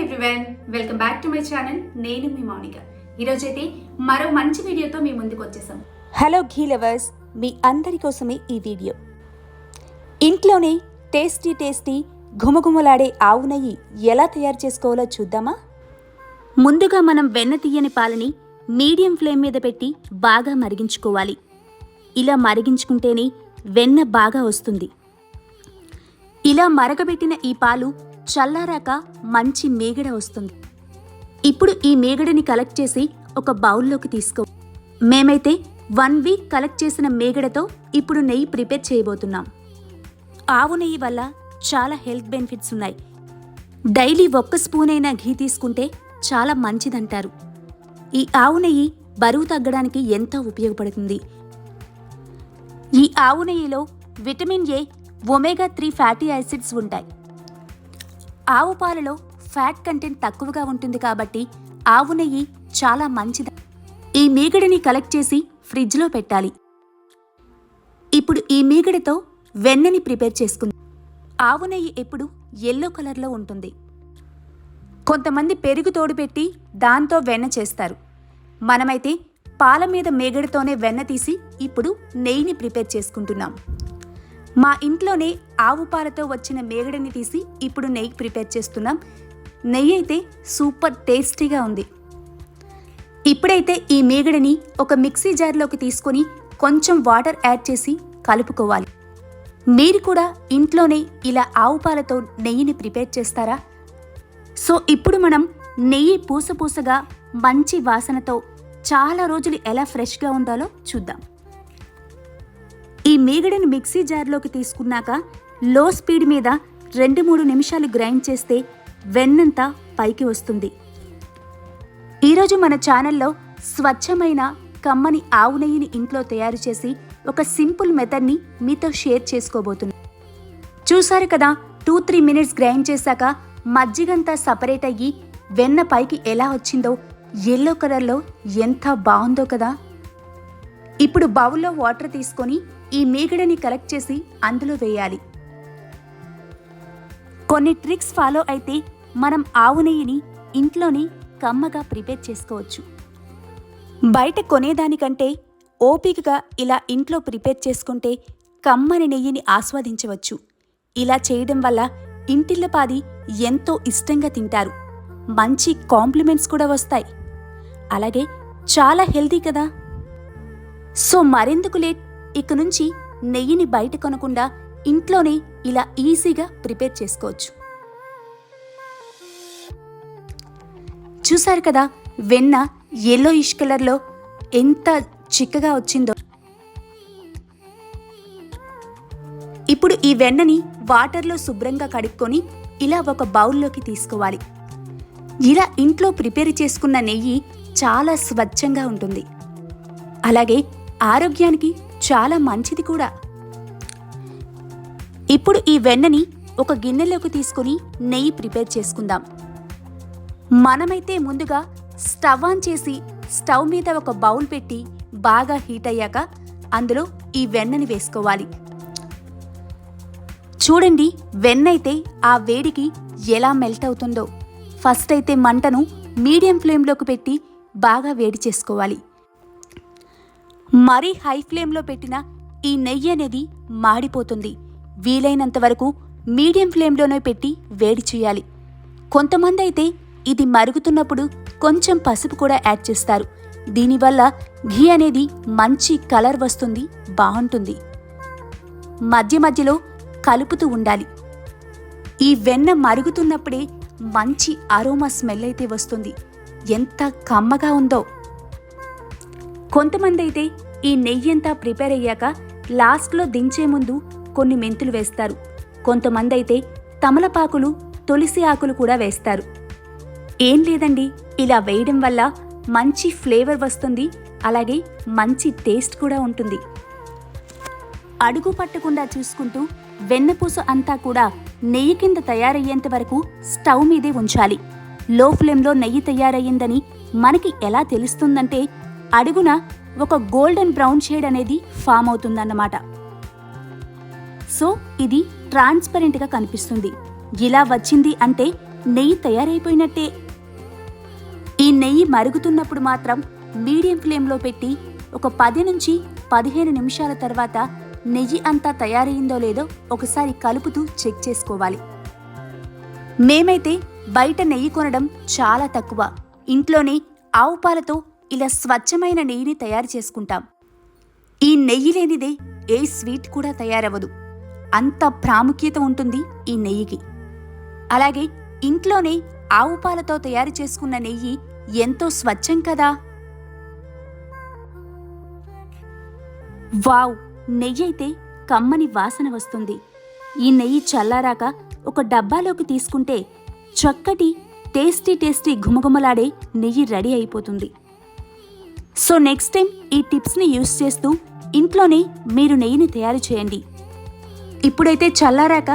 Everyone, welcome back to my channel. నేను మీ మౌనిక. ఈరోజైతే మరో మంచి వీడియోతో మీ ముందుకు వచ్చేసాం. హలో ఘీ లవర్స్, మీ అందరి కోసమే ఈ వీడియో. ఇంట్లోనే టేస్టీ ఘుమఘుమలాడే ఆవు నెయ్యి ఎలా తయారు చేసుకోవాలో చూద్దామా? ముందుగా మనం వెన్న తీయని పాలని మీడియం ఫ్లేమ్ మీద పెట్టి బాగా మరిగించుకోవాలి. ఇలా మరిగించుకుంటేనే వెన్న బాగా వస్తుంది. ఇలా మరగబెట్టిన ఈ పాలు చల్లారాక మంచి మేగడ వస్తుంది. ఇప్పుడు ఈ మేగడని కలెక్ట్ చేసి ఒక బౌల్లోకి తీసుకో. మేమైతే 1 వీక్ కలెక్ట్ చేసిన మేగడతో ఇప్పుడు నెయ్యి ప్రిపేర్ చేయబోతున్నాం. ఆవు నెయ్యి వల్ల చాలా హెల్త్ బెనిఫిట్స్ ఉన్నాయి. డైలీ 1 స్పూన్ అయినా ఘీ తీసుకుంటే చాలా మంచిదంటారు. ఈ ఆవు నెయ్యి బరువు తగ్గడానికి ఎంతో ఉపయోగపడుతుంది. ఈ ఆవు నెయ్యిలో vitamin A, omega 3 fatty acids ఉంటాయి. ఆవు పాలలో ఫ్యాట్ కంటెంట్ తక్కువగా ఉంటుంది కాబట్టి ఆవు నెయ్యి చాలా మంచిది. ఈ మీగడని కలెక్ట్ చేసి ఫ్రిడ్జ్లో పెట్టాలి. ఇప్పుడు ఈ మీగడతో వెన్నని ప్రిపేర్ చేసుకుందాం. ఆవు నెయ్యి ఎప్పుడు ఎల్లో కలర్లో ఉంటుంది. కొంతమంది పెరుగు తోడుపెట్టి దాంతో వెన్న చేస్తారు. మనమైతే పాల మీద మేగడతోనే వెన్న తీసి ఇప్పుడు నెయ్యిని ప్రిపేర్ చేసుకుంటున్నాం. మా ఇంట్లోనే ఆవు పాలతో వచ్చిన మేగడని తీసి ఇప్పుడు నెయ్యి ప్రిపేర్ చేస్తున్నాం. నెయ్యి అయితే సూపర్ టేస్టీగా ఉంది. ఇప్పుడైతే ఈ మేగడని ఒక మిక్సీ జార్లోకి తీసుకొని కొంచెం వాటర్ యాడ్ చేసి కలుపుకోవాలి. మీరు కూడా ఇంట్లోనే ఇలా ఆవు పాలతో నెయ్యిని ప్రిపేర్ చేస్తారా? సో ఇప్పుడు మనం నెయ్యి పూసగా మంచి వాసనతో చాలా రోజులు ఎలా ఫ్రెష్గా ఉండాలో చూద్దాం. ఈ మేగడని మిక్సీ జార్లోకి తీసుకున్నాక లో స్పీడ్ మీద 2-3 నిమిషాలు గ్రైండ్ చేస్తే వెన్నంతా పైకి వస్తుంది. ఈరోజు మన ఛానల్లో స్వచ్ఛమైన కమ్మని ఆవు నెయ్యిని ఇంట్లో తయారు చేసి ఒక సింపుల్ మెథడ్ని మీతో షేర్ చేసుకోబోతున్నాను. చూసారు కదా, 2-3 మినిట్స్ గ్రైండ్ చేశాక మజ్జిగంతా సపరేట్ అయ్యి వెన్న పైకి ఎలా వచ్చిందో, ఎల్లో కలర్లో ఎంత బాగుందో కదా. ఇప్పుడు బౌల్లో వాటర్ తీసుకొని ఈ మీగడని కలెక్ట్ చేసి అందులో వేయాలి. కొన్ని ట్రిక్స్ ఫాలో అయితే మనం ఆవు నెయ్యిని ఇంట్లోనే కమ్మగా ప్రిపేర్ చేసుకోవచ్చు. బయట కొనేదానికంటే ఓపికగా ఇలా ఇంట్లో ప్రిపేర్ చేసుకుంటే కమ్మని నెయ్యిని ఆస్వాదించవచ్చు. ఇలా చేయడం వల్ల ఇంటిల్లపాది ఎంతో ఇష్టంగా తింటారు. మంచి కాంప్లిమెంట్స్ కూడా వస్తాయి. అలాగే చాలా హెల్తీ కదా. సో మరెందుకు లేట్, ఇక నుంచి నెయ్యిని బయట కొనకుండా ఇంట్లోనే ఇలా ఈజీగా ప్రిపేర్ చేసుకోవచ్చు. చూసారు కదా, వెన్న yellowish కలర్లో ఎంత చిక్కగా వచ్చిందో. ఇప్పుడు ఈ వెన్నని వాటర్లో శుభ్రంగా కడుక్కొని ఇలా ఒక బౌల్లోకి తీసుకోవాలి. ఇలా ఇంట్లో ప్రిపేర్ చేసుకున్న నెయ్యి చాలా స్వచ్ఛంగా ఉంటుంది. అలాగే ఆరోగ్యానికి చాలా మంచిది కూడా. ఇప్పుడు ఈ వెన్నని ఒక గిన్నెలోకి తీసుకుని నెయ్యి ప్రిపేర్ చేసుకుందాం. మనమైతే ముందుగా స్టవ్ ఆన్ చేసి స్టవ్ మీద ఒక బౌల్ పెట్టి బాగా హీట్ అయ్యాక అందులో ఈ వెన్నని వేసుకోవాలి. చూడండి, వెన్న అయితే ఆ వేడికి ఎలా మెల్ట్ అవుతుందో. ఫస్ట్ అయితే మంటను మీడియం ఫ్లేమ్లోకి పెట్టి బాగా వేడి చేసుకోవాలి. మరీ హై ఫ్లేమ్లో పెట్టిన ఈ నెయ్యి అనేది మాడిపోతుంది. వీలైనంత వరకు మీడియం ఫ్లేమ్లోనే పెట్టి వేడి చేయాలి. కొంతమంది అయితే ఇది మరుగుతున్నప్పుడు కొంచెం పసుపు కూడా యాడ్ చేస్తారు. దీనివల్ల ఘీ అనేది మంచి కలర్ వస్తుంది, బాగుంటుంది. మధ్య మధ్యలో కలుపుతూ ఉండాలి. ఈ వెన్న మరుగుతున్నప్పుడే మంచి అరోమా స్మెల్ అయితే వస్తుంది. ఎంత కమ్మగా ఉందో. కొంతమంది అయితే ఈ నెయ్యి అంతా ప్రిపేర్ అయ్యాక లాస్ట్లో దించే ముందు కొన్ని మెంతులు వేస్తారు. కొంతమంది అయితే తమలపాకులు, తులసి ఆకులు కూడా వేస్తారు. ఏం లేదండి, ఇలా వేయడం వల్ల మంచి ఫ్లేవర్ వస్తుంది. అలాగే మంచి టేస్ట్ కూడా ఉంటుంది. అడుగు పట్టకుండా చూసుకుంటూ వెన్నపూస అంతా కూడా నెయ్యి కింద తయారయ్యేంత వరకు స్టవ్ మీదే ఉంచాలి. లో ఫ్లేమ్లో నెయ్యి తయారయ్యిందని మనకి ఎలా తెలుస్తుందంటే అడుగున ఒక గోల్డెన్ బ్రౌన్ షేడ్ అనేది ఫామ్ అవుతుందన్నమాట. సో ఇది ట్రాన్స్పరెంట్గా కనిపిస్తుంది. ఇలా వచ్చింది అంటే నెయ్యి తయారైపోయినట్టే. ఈ నెయ్యి మరుగుతున్నప్పుడు మాత్రం మీడియం ఫ్లేమ్లో పెట్టి ఒక 10 నుంచి 15 నిమిషాల తర్వాత నెయ్యి అంతా తయారయిందో లేదో ఒకసారి కలుపుతూ చెక్ చేసుకోవాలి. మేమైతే బయట నెయ్యి కొనడం చాలా తక్కువ. ఇంట్లోనే ఆవు పాలతో ఇలా స్వచ్ఛమైన నెయ్యిని తయారు చేసుకుంటాం. ఈ నెయ్యి లేనిదే ఏ స్వీట్ కూడా తయారవ్వదు. అంత ప్రాముఖ్యత ఉంటుంది ఈ నెయ్యికి. అలాగే ఇంట్లోనే ఆవు పాలతో తయారు చేసుకున్న నెయ్యి ఎంతో స్వచ్ఛం కదా. వావ్, నెయ్యి అయితే కమ్మని వాసన వస్తుంది. ఈ నెయ్యి చల్లారాక ఒక డబ్బాలోకి తీసుకుంటే చక్కటి టేస్టీ ఘుమఘుమలాడే నెయ్యి రెడీ అయిపోతుంది. సో నెక్స్ట్ టైం ఈ టిప్స్ని యూస్ చేస్తూ ఇంట్లోనే మీరు నెయ్యిని తయారు చేయండి. ఇప్పుడైతే చల్లారాక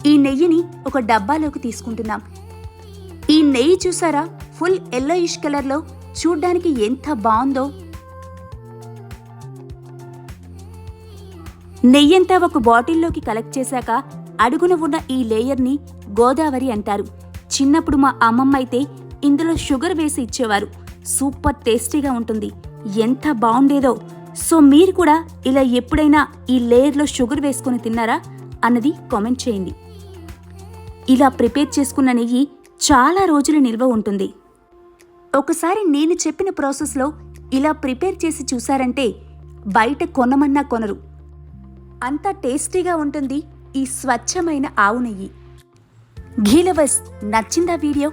ఈ నెయ్యిని ఒక డబ్బాలోకి తీసుకుంటున్నాం. ఈ నెయ్యి చూసారా, ఫుల్ ఎల్లోయిష్ కలర్లో చూడ్డానికి ఎంత బాగుందో. నెయ్యంతా ఒక బాటిల్లోకి కలెక్ట్ చేశాక అడుగున ఉన్న ఈ లేయర్ని గోదావరి అంటారు. చిన్నప్పుడు మా అమ్మమ్మ అయితే ఇందులో షుగర్ వేసి ఇచ్చేవారు. సూపర్ టేస్టీగా ఉంటుంది. ఎంత బాగుండేదో. సో మీరు కూడా ఇలా ఎప్పుడైనా ఈ లేయర్లో షుగర్ వేసుకుని తిన్నారా అన్నది కామెంట్ చేయండి. ఇలా ప్రిపేర్ చేసుకున్న నెయ్యి చాలా రోజులు నిల్వ ఉంటుంది. ఒకసారి నేను చెప్పిన ప్రాసెస్లో ఇలా ప్రిపేర్ చేసి చూసారంటే బయట కొనమన్నా కొనరు. అంత టేస్టీగా ఉంటుంది ఈ స్వచ్ఛమైన ఆవు నెయ్యి. ఘీ లవర్స్, నచ్చిందా వీడియో?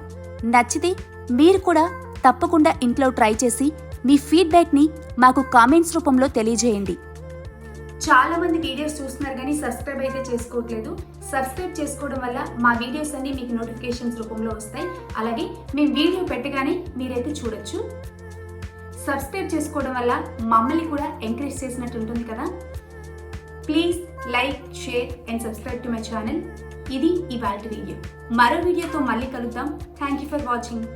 నచ్చితే మీరు కూడా తప్పకుండా ఇంట్లో ట్రై చేసి మీ ఫీడ్బ్యాక్ని మాకు కామెంట్స్ రూపంలో తెలియజేయండి. చాలా మంది వీడియోస్ చూస్తున్నారు కానీ సబ్స్క్రైబ్ అయితే చేసుకోవట్లేదు. సబ్స్క్రైబ్ చేసుకోవడం వల్ల మా వీడియోస్ అన్ని మీకు నోటిఫికేషన్స్ రూపంలో వస్తాయి. అలాగే మేము వీడియో పెట్టగానే మీరైతే చూడొచ్చు. సబ్స్క్రైబ్ చేసుకోవడం వల్ల మమ్మల్ని కూడా ఎంకరేజ్ చేసినట్టు ఉంటుంది కదా. Please like, share and subscribe to my channel. ఇది ఇవాల్టి వీడియో. మరో వీడియోతో మళ్ళీ కలుద్దాం. Thank you for watching.